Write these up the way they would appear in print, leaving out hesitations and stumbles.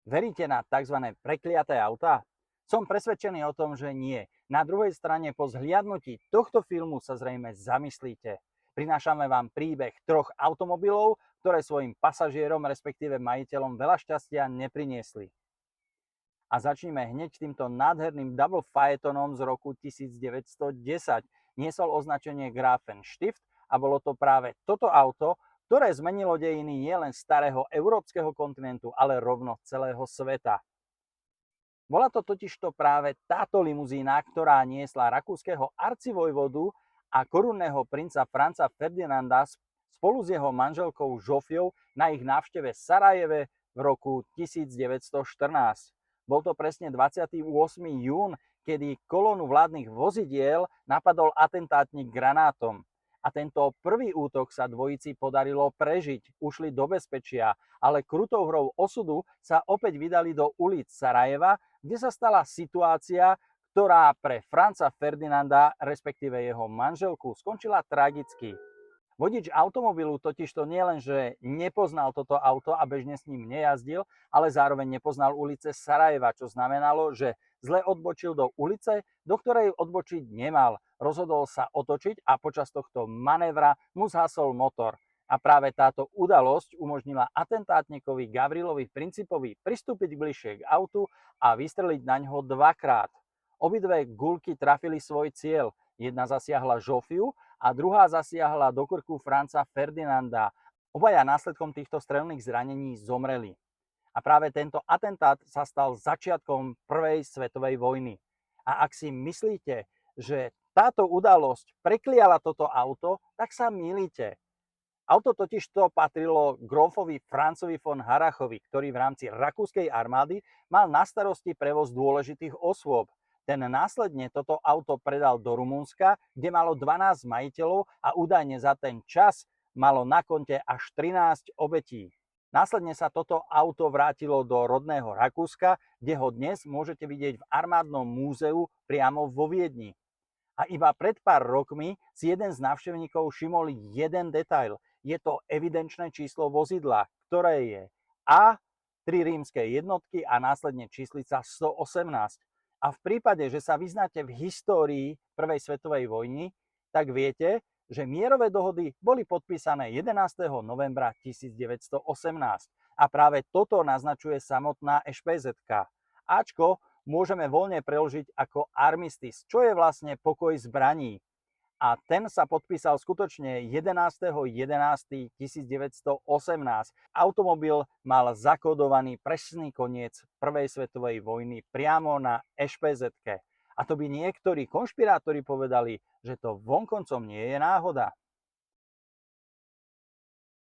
Veríte na tzv. Prekliaté autá? Som presvedčený o tom, že nie. Na druhej strane po zhliadnutí tohto filmu sa zrejme zamyslíte. Prinášame vám príbeh troch automobilov, ktoré svojim pasažierom, respektíve majiteľom veľa šťastia nepriniesli. A začneme hneď týmto nádherným double phaetonom z roku 1910. Niesol označenie Grafenstift a bolo to práve toto auto, ktoré zmenilo dejiny nielen starého európskeho kontinentu, ale rovno celého sveta. Bola to totižto práve táto limuzína, ktorá niesla rakúskeho arcivojvodu a korunného princa Franza Ferdinanda spolu s jeho manželkou Žofiou na ich návšteve Sarajeve v roku 1914. Bol to presne 28. jún, kedy kolónu vládnych vozidiel napadol atentátnik granátom. A tento prvý útok sa dvojici podarilo prežiť, ušli do bezpečia, ale krutou hrou osudu sa opäť vydali do ulic Sarajeva, kde sa stala situácia, ktorá pre Franza Ferdinanda, respektíve jeho manželku, skončila tragicky. Vodič automobilu totižto nielenže nepoznal toto auto a bežne s ním nejazdil, ale zároveň nepoznal ulice Sarajeva, čo znamenalo, že zle odbočil do ulice, do ktorej odbočiť nemal. Rozhodol sa otočiť a počas tohto manévra mu zhasol motor. A práve táto udalosť umožnila atentátnikovi Gavrilovi Principovi pristúpiť bližšie k autu a vystreliť na ňo dvakrát. Obidve guľky trafili svoj cieľ. Jedna zasiahla Žofiu a druhá zasiahla do krku Franza Ferdinanda. Obaja následkom týchto strelných zranení zomreli. A práve tento atentát sa stal začiatkom prvej svetovej vojny. A ak si myslíte, že táto udalosť prekliala toto auto, tak sa mýlite. Auto totižto patrilo grófovi Francovi von Harachovi, ktorý v rámci rakúskej armády mal na starosti prevoz dôležitých osôb. Ten následne toto auto predal do Rumunska, kde malo 12 majiteľov a údajne za ten čas malo na konte až 13 obetí. Následne sa toto auto vrátilo do rodného Rakúska, kde ho dnes môžete vidieť v armádnom múzeu priamo vo Viedni. A iba pred pár rokmi si jeden z návštevníkov všimol jeden detail. Je to evidenčné číslo vozidla, ktoré je A, 3 rímske jednotky a následne číslica 118. A v prípade, že sa vyznáte v histórii Prvej svetovej vojny, tak viete, že mierové dohody boli podpísané 11. novembra 1918. A práve toto naznačuje samotná EŠPZ-ka. Ačko môžeme voľne preložiť ako armistice, čo je vlastne pokoj zbraní. A ten sa podpísal skutočne 11.11.1918. Automobil mal zakodovaný presný koniec Prvej svetovej vojny priamo na EŠPZ-ke. A to by niektorí konšpirátori povedali, že to vonkoncom nie je náhoda.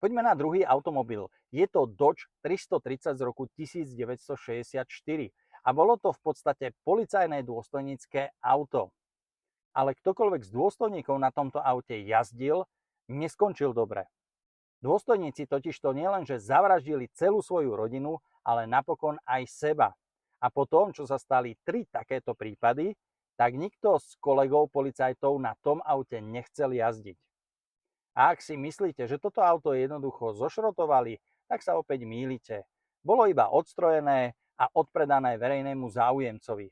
Poďme na druhý automobil. Je to Dodge 330 z roku 1964. A bolo to v podstate policajné dôstojnícke auto. Ale ktokoľvek z dôstojníkov na tomto aute jazdil, neskončil dobre. Dôstojníci totižto nielenže zavraždili celú svoju rodinu, ale napokon aj seba. A potom, čo sa stali 3 takéto prípady, tak nikto z kolegov policajtov na tom aute nechcel jazdiť. A ak si myslíte, že toto auto jednoducho zošrotovali, tak sa opäť mýlite. Bolo iba odstrojené a odpredané verejnému záujemcovi.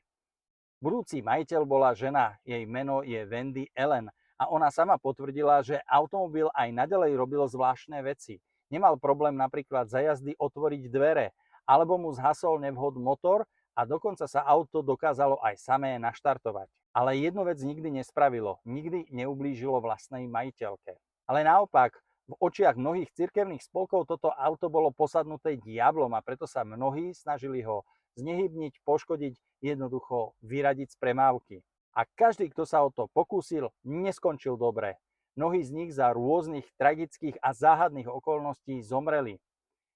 Budúci majiteľ bola žena, jej meno je Wendy Ellen a ona sama potvrdila, že automobil aj naďalej robil zvláštne veci. Nemal problém napríklad za jazdy otvoriť dvere, alebo mu zhasol nevhod motor a dokonca sa auto dokázalo aj samé naštartovať. Ale jednu vec nikdy nespravilo, nikdy neublížilo vlastnej majiteľke. Ale naopak, v očiach mnohých cirkevných spolkov toto auto bolo posadnuté diablom a preto sa mnohí snažili ho znehybniť, poškodiť, jednoducho vyradiť z premávky. A každý, kto sa o to pokúsil, neskončil dobre. Mnohí z nich za rôznych tragických a záhadných okolností zomreli.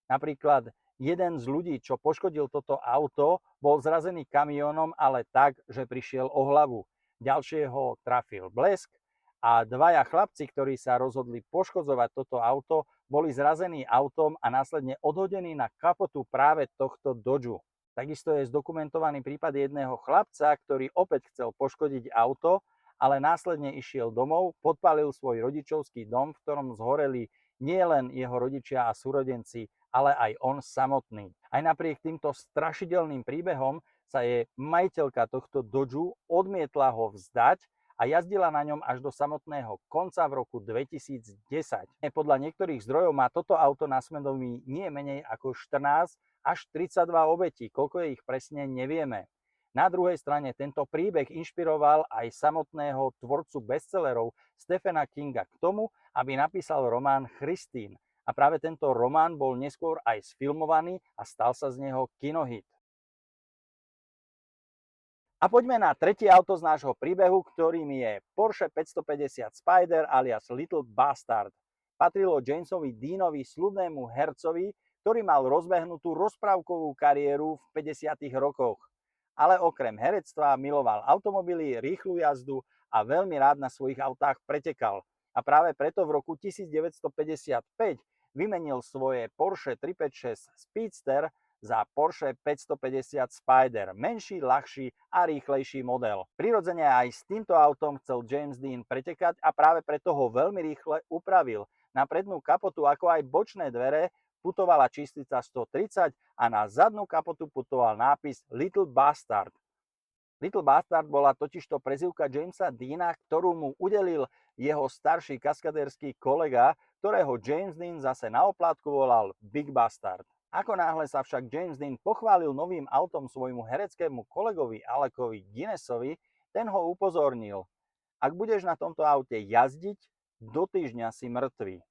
Napríklad jeden z ľudí, čo poškodil toto auto, bol zrazený kamiónom, ale tak, že prišiel o hlavu. Ďalšieho trafil blesk a dvaja chlapci, ktorí sa rozhodli poškodzovať toto auto, boli zrazení autom a následne odhodení na kapotu práve tohto Dodžu. Takisto je zdokumentovaný prípad jedného chlapca, ktorý opäť chcel poškodiť auto, ale následne išiel domov, podpálil svoj rodičovský dom, v ktorom zhoreli nielen jeho rodičia a súrodenci, ale aj on samotný. Aj napriek týmto strašidelným príbehom sa jej majiteľka tohto Dodžu odmietla ho vzdať a jazdila na ňom až do samotného konca v roku 2010. Podľa niektorých zdrojov má toto auto na svedomí nie menej ako 14 až 32 obetí, koľko je ich presne nevieme. Na druhej strane tento príbeh inšpiroval aj samotného tvorcu bestsellerov Stephena Kinga k tomu, aby napísal román Christine. A práve tento román bol neskôr aj sfilmovaný a stal sa z neho kinohit. A poďme na tretí auto z nášho príbehu, ktorým je Porsche 550 Spyder alias Little Bastard. Patrilo Jamesovi Deanovi, sľubnému hercovi, ktorý mal rozbehnutú rozprávkovú kariéru v 50. rokoch. Ale okrem herectva miloval automobily, rýchlu jazdu a veľmi rád na svojich autách pretekal. A práve preto v roku 1955 vymenil svoje Porsche 356 Speedster za Porsche 550 Spyder, menší, ľahší a rýchlejší model. Prirodzene aj s týmto autom chcel James Dean pretekať a práve preto ho veľmi rýchle upravil. Na prednú kapotu ako aj bočné dvere putovala číslica 130 a na zadnú kapotu putoval nápis Little Bastard. Little Bastard bola totižto prezývka Jamesa Deana, ktorú mu udelil jeho starší kaskadérský kolega, ktorého James Dean zase na oplátku volal Big Bastard. Ako náhle sa však James Dean pochválil novým autom svojmu hereckému kolegovi Alekovi Guinnessovi, ten ho upozornil: ak budeš na tomto aute jazdiť, do týždňa si mŕtvy.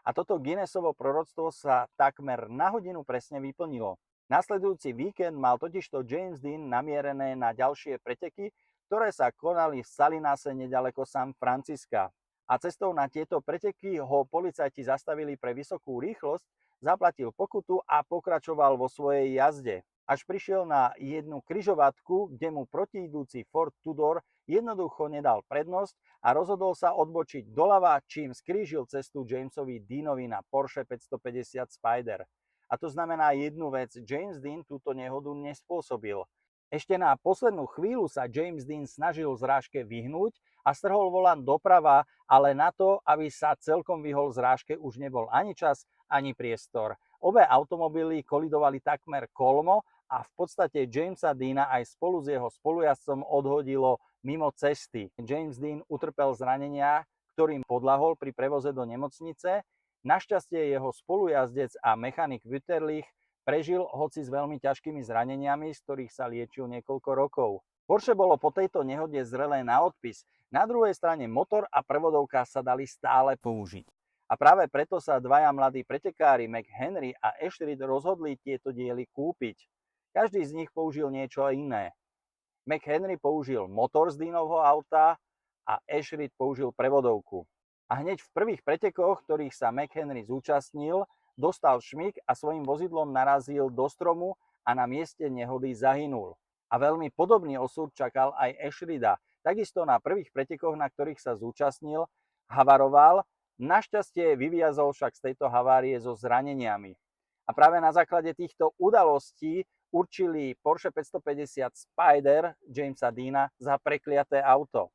A toto Guinnessovo proroctvo sa takmer na hodinu presne vyplnilo. Nasledujúci víkend mal totižto James Dean namierené na ďalšie preteky, ktoré sa konali v Salinase nedaleko San Francisca. A cestou na tieto preteky ho policajti zastavili pre vysokú rýchlosť, zaplatil pokutu a pokračoval vo svojej jazde. Až prišiel na jednu križovatku, kde mu protiidúci Ford Tudor jednoducho nedal prednosť a rozhodol sa odbočiť doľava, čím skrížil cestu Jamesovi Deanovi na Porsche 550 Spyder. A to znamená jednu vec: James Dean túto nehodu nespôsobil. Ešte na poslednú chvíľu sa James Dean snažil zrážke vyhnúť a strhol volant doprava, ale na to, aby sa celkom vyhol zrážke, už nebol ani čas, ani priestor. Obe automobily kolidovali takmer kolmo a v podstate Jamesa Deana aj spolu s jeho spolujazdcom odhodilo mimo cesty. James Dean utrpel zranenia, ktorým podľahol pri prevoze do nemocnice. Našťastie jeho spolujazdec a mechanik Witterlich prežil, hoci s veľmi ťažkými zraneniami, z ktorých sa liečil niekoľko rokov. Porsche bolo po tejto nehode zrelé na odpis. Na druhej strane motor a prevodovka sa dali stále použiť. A práve preto sa dvaja mladí pretekári McHenry a Ashrid rozhodli tieto diely kúpiť. Každý z nich použil niečo iné. McHenry použil motor z Deanovho auta a Ashrid použil prevodovku. A hneď v prvých pretekoch, ktorých sa McHenry zúčastnil, dostal šmik a svojim vozidlom narazil do stromu a na mieste nehody zahynul. A veľmi podobný osud čakal aj Ashrida. Takisto na prvých pretekoch, na ktorých sa zúčastnil, havaroval. Našťastie vyviazol však z tejto havárie so zraneniami. A práve na základe týchto udalostí určili Porsche 550 Spyder Jamesa Deana za prekliaté auto.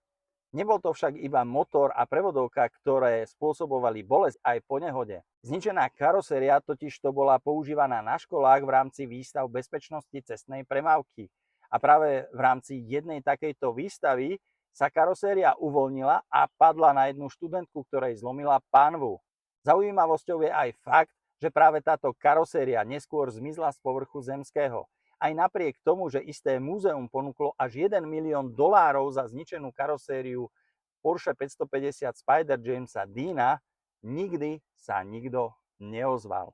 Nebol to však iba motor a prevodovka, ktoré spôsobovali bolesť aj po nehode. Zničená karoséria totižto bola používaná na školách v rámci výstav bezpečnosti cestnej premávky. A práve v rámci jednej takejto výstavy sa karoséria uvoľnila a padla na jednu študentku, ktorej zlomila pánvu. Zaujímavosťou je aj fakt, že práve táto karoséria neskôr zmizla z povrchu zemského. Aj napriek tomu, že isté múzeum ponúklo až $1 milión za zničenú karosériu Porsche 550 Spyder Jamesa Deana, nikdy sa nikto neozval.